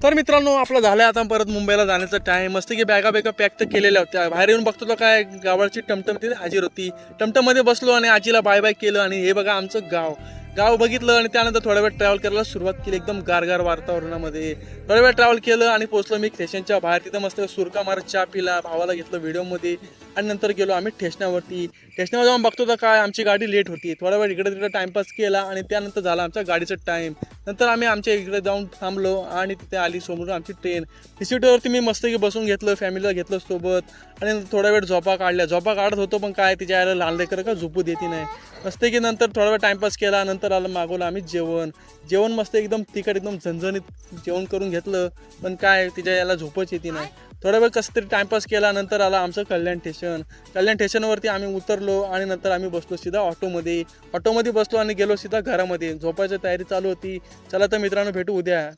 तर मित्रांनो आपलं झालं आता परत मुंबईला जाण्याचा टाइम. मस्त की बॅगा पॅक तर केलेल्या होत्या. बाहेर येऊन बघतो तर काय गावाची टमटम तिथे हाजीर होती. टमटममध्ये बसलो आणि आजीला बाय बाय केलं आणि हे बघा आमचं गाव बघितलं आणि त्यानंतर थोडा वेळ ट्रॅव्हल करायला सुरुवात केली एकदम गारगार वातावरणामध्ये. थोडा वेळ ट्रॅव्हल केलं आणि पोहोचलो मी स्टेशनच्या बाहेर. तिथं मस्त सुरका मारत चहा पिला, भावाला घेतलं व्हिडिओमध्ये आणि नंतर गेलो आम्ही स्टेशनावरती. स्टेशनावर जाऊन बघतो तर काय आमची गाडी लेट होती. थोडा वेळ इकडे तिकडे टाइमपास केला आणि त्यानंतर झाला आमच्या गाडीचा टाईम. नंतर आम्ही आमच्या इकडे जाऊन थांबलो आणि तिथे आली समोर आमची ट्रेन. सीटवरती मी मस्तकी बसून घेतलं, फॅमिलीला घेतलं सोबत आणि थोडा वेळ झोपा काढत होतो. पण काय तिच्या यायला लहान लेकरं का झोपू देते नाही. मस्त की नंतर थोडा वेळ टाइमपास केला. नंतर मागवलं आम्ही जेवण मस्त एकदम तिखट एकदम झणझणीत जेवण करून घेतलं. पण काय तिच्या याला झोपच येते नाही. थोडा वेळ कसं तरी टाइमपास केला. नंतर आला आमचं कल्याण स्टेशनवरती आम्ही उतरलो आणि नंतर आम्ही बसलो सीधा ऑटोमध्ये बसलो आणि गेलो सीधा घरामध्ये. झोपायची तयारी चालू होती. चला तर मित्रांनो भेटू उद्या.